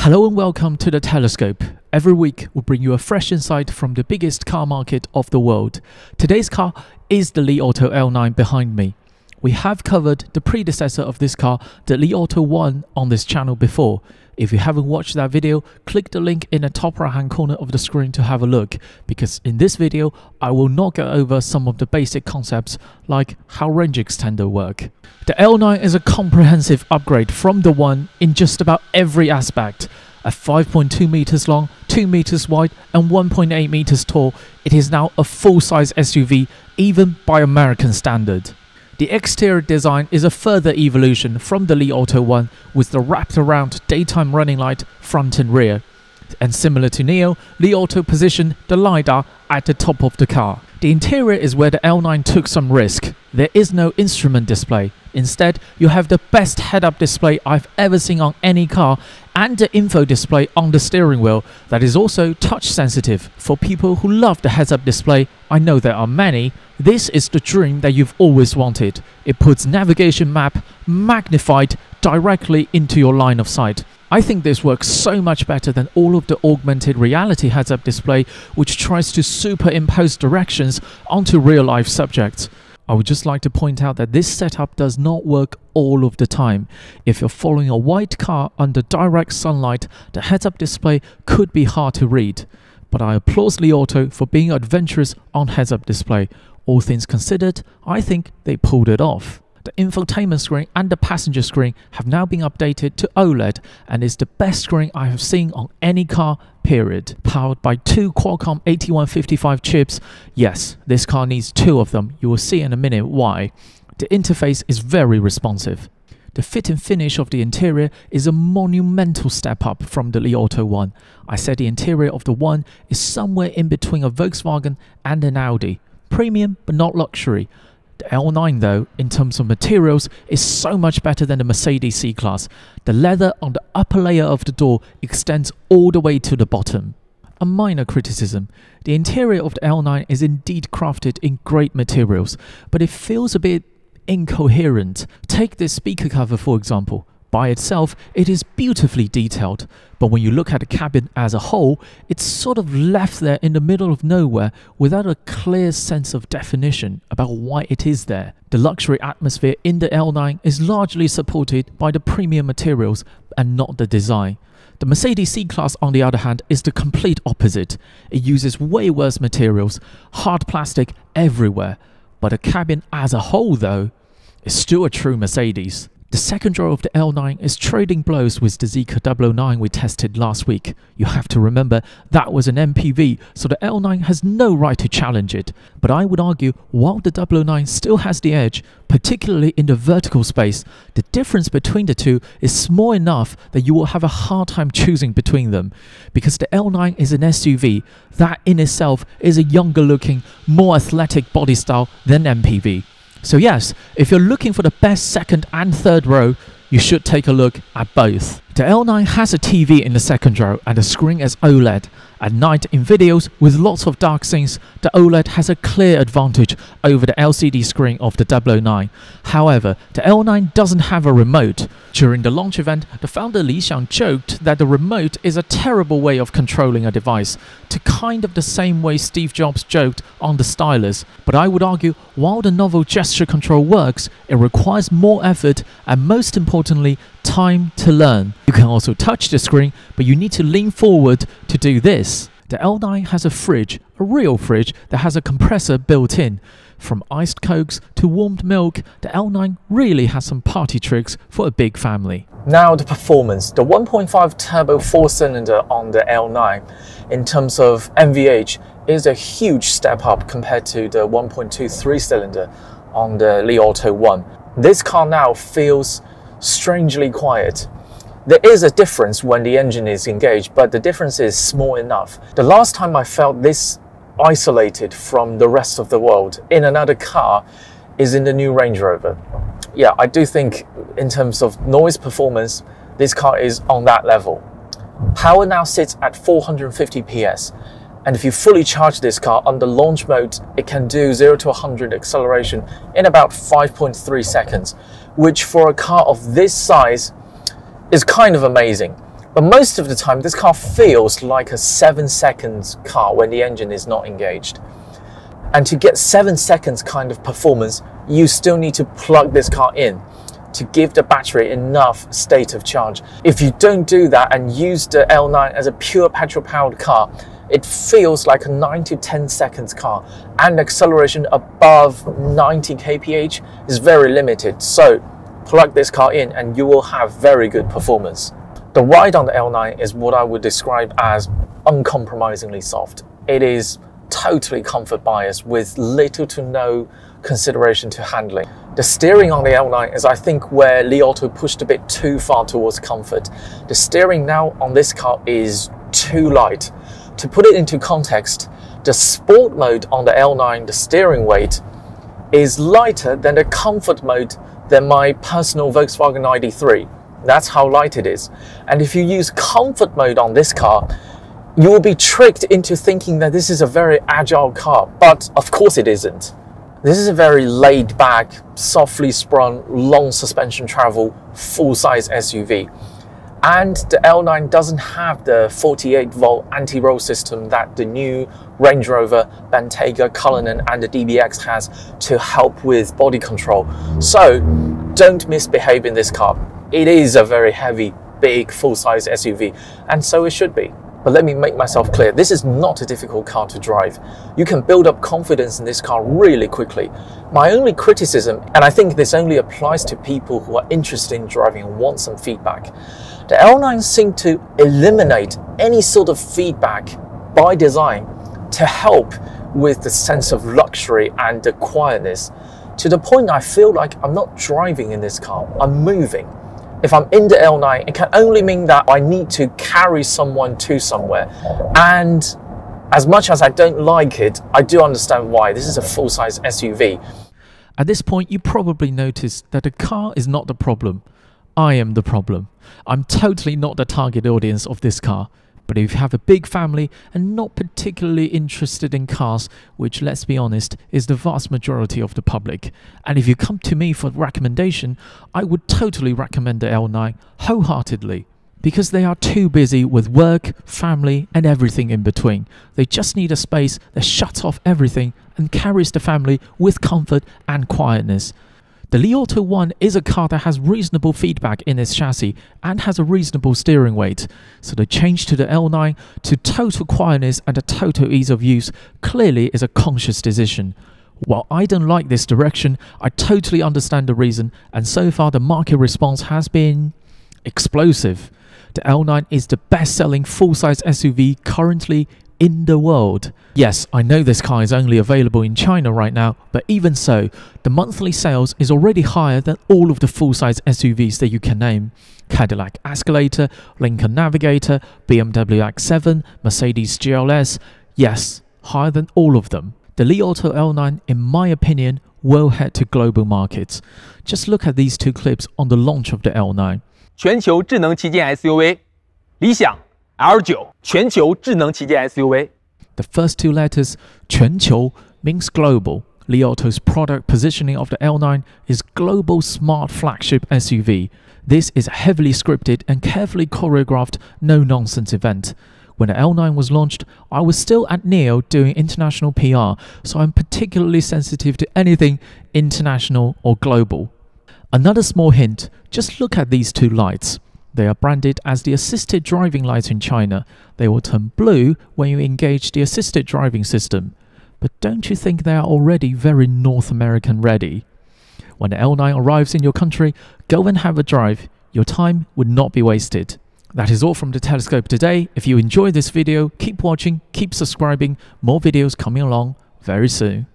Hello and welcome to The Telescope. Every week we'll bring you a fresh insight from the biggest car market of the world. Today's car is the Li Auto L9 behind me. We have covered the predecessor of this car, the Li Auto 1, on this channel before. If you haven't watched that video, click the link in the top right hand corner of the screen to have a look, because in this video I will not go over some of the basic concepts like how range extender work. The L9 is a comprehensive upgrade from the 1 in just about every aspect. At 5.2 meters long, 2 meters wide and 1.8 meters tall, it is now a full-size SUV even by American standard. The exterior design is a further evolution from the Li Auto 1 with the wrapped around daytime running light front and rear. And similar to Neo, Li Auto positioned the LiDAR at the top of the car. The interior is where the L9 took some risk. There is no instrument display. Instead, you have the best head-up display I've ever seen on any car and the info display on the steering wheel that is also touch sensitive. For people who love the heads-up display, I know there are many, this is the dream that you've always wanted. It puts navigation map magnified directly into your line of sight. I think this works so much better than all of the augmented reality heads-up display which tries to superimpose directions onto real-life subjects. I would just like to point out that this setup does not work all of the time. If you're following a white car under direct sunlight, the heads-up display could be hard to read. But I applaud Li Auto for being adventurous on heads-up display. All things considered, I think they pulled it off. The infotainment screen and the passenger screen have now been updated to OLED and is the best screen I have seen on any car, period. Powered by two Qualcomm 8155 chips. Yes, this car needs two of them. You will see in a minute why. The interface is very responsive. The fit and finish of the interior is a monumental step up from the Li Auto 1. I said the interior of the 1 is somewhere in between a Volkswagen and an Audi. Premium but not luxury. The L9 though, in terms of materials, is so much better than the Mercedes C-Class. The leather on the upper layer of the door extends all the way to the bottom. A minor criticism, the interior of the L9 is indeed crafted in great materials, but it feels a bit incoherent. Take this speaker cover for example. By itself, it is beautifully detailed, but when you look at the cabin as a whole, it's sort of left there in the middle of nowhere without a clear sense of definition about why it is there. The luxury atmosphere in the L9 is largely supported by the premium materials and not the design. The Mercedes C-Class, on the other hand, is the complete opposite. It uses way worse materials, hard plastic everywhere, but the cabin as a whole, though, is still a true Mercedes. The second row of the L9 is trading blows with the Zeekr 009 we tested last week. You have to remember that was an MPV, so the L9 has no right to challenge it. But I would argue, while the 009 still has the edge, particularly in the vertical space, the difference between the two is small enough that you will have a hard time choosing between them. Because the L9 is an SUV, that in itself is a younger looking, more athletic body style than MPV. So yes, if you're looking for the best second and third row, you should take a look at both. The L9 has a TV in the second row and the screen is OLED. At night in videos with lots of dark scenes, the OLED has a clear advantage over the LCD screen of the 009. However, the L9 doesn't have a remote. During the launch event, the founder Li Xiang joked that the remote is a terrible way of controlling a device, to kind of the same way Steve Jobs joked on the stylus. But I would argue, while the novel gesture control works, it requires more effort and most importantly, time to learn. You can also touch the screen, but you need to lean forward to do this. The L9 has a fridge, a real fridge that has a compressor built in. From iced cokes to warmed milk, the L9 really has some party tricks for a big family. Now the performance. The 1.5 turbo 4-cylinder on the L9 in terms of MVH is a huge step up compared to the 1.2 3-cylinder on the Li Auto 1. This car now feels strangely quiet. There is a difference when the engine is engaged, but the difference is small enough. The last time I felt this isolated from the rest of the world in another car is in the new Range Rover. Yeah, I do think in terms of noise performance, this car is on that level. Power now sits at 450 PS. And if you fully charge this car under launch mode, it can do 0 to 100 acceleration in about 5.3 seconds, which for a car of this size is kind of amazing. But most of the time, this car feels like a 7-second car when the engine is not engaged. And to get 7 seconds kind of performance, you still need to plug this car in to give the battery enough state of charge. If you don't do that and use the L9 as a pure petrol-powered car, it feels like a 9 to 10 seconds car, and acceleration above 90 kph is very limited. So plug this car in and you will have very good performance. The ride on the L9 is what I would describe as uncompromisingly soft. It is totally comfort biased with little to no consideration to handling. The steering on the L9 is, I think, where Li Auto pushed a bit too far towards comfort. The steering now on this car is too light. To put it into context, the sport mode on the L9, the steering weight, is lighter than the comfort mode than my personal Volkswagen ID3. That's how light it is. And if you use comfort mode on this car, you will be tricked into thinking that this is a very agile car, but of course it isn't. This is a very laid back, softly sprung, long suspension travel, full-size SUV. And the L9 doesn't have the 48-volt anti-roll system that the new Range Rover, Bentayga, Cullinan and the DBX has to help with body control. So don't misbehave in this car. It is a very heavy, big, full-size SUV, and so it should be. But let me make myself clear, this is not a difficult car to drive. You can build up confidence in this car really quickly. My only criticism, and I think this only applies to people who are interested in driving and want some feedback, the L9 seemed to eliminate any sort of feedback by design to help with the sense of luxury and the quietness, to the point I feel like I'm not driving in this car, I'm moving. If I'm in the L9, it can only mean that I need to carry someone to somewhere. And as much as I don't like it, I do understand why. This is a full-size SUV. At this point, you probably noticed that the car is not the problem. I am the problem. I'm totally not the target audience of this car. But if you have a big family and not particularly interested in cars, which, let's be honest, is the vast majority of the public, and if you come to me for recommendation, I would totally recommend the L9 wholeheartedly. Because they are too busy with work, family and everything in between. They just need a space that shuts off everything and carries the family with comfort and quietness. The Li Auto 1 is a car that has reasonable feedback in its chassis and has a reasonable steering weight, so the change to the L9 to total quietness and a total ease of use clearly is a conscious decision. While I don't like this direction, I totally understand the reason, and so far the market response has been explosive. The L9 is the best-selling full-size SUV currently in the world. Yes, I know this car is only available in China right now, but even so, the monthly sales is already higher than all of the full-size SUVs that you can name. Cadillac Escalator, Lincoln Navigator, BMW X7, Mercedes GLS, yes, higher than all of them. The Li Auto L9, in my opinion, will head to global markets. Just look at these two clips on the launch of the L9. 全球智能旗舰 SUV 理想 L9 全球智能旗舰 SUV. The first two letters, 全球, means global. Li Auto's product positioning of the L9 is global smart flagship SUV. This is a heavily scripted and carefully choreographed no-nonsense event. When the L9 was launched, I was still at NIO doing international PR, so I'm particularly sensitive to anything international or global. Another small hint, just look at these two lights. They are branded as the assisted driving lights in China. They will turn blue when you engage the assisted driving system. But don't you think they are already very North American ready? When the L9 arrives in your country, go and have a drive. Your time would not be wasted. That is all from the Telescope today. If you enjoyed this video, keep watching, keep subscribing. More videos coming along very soon.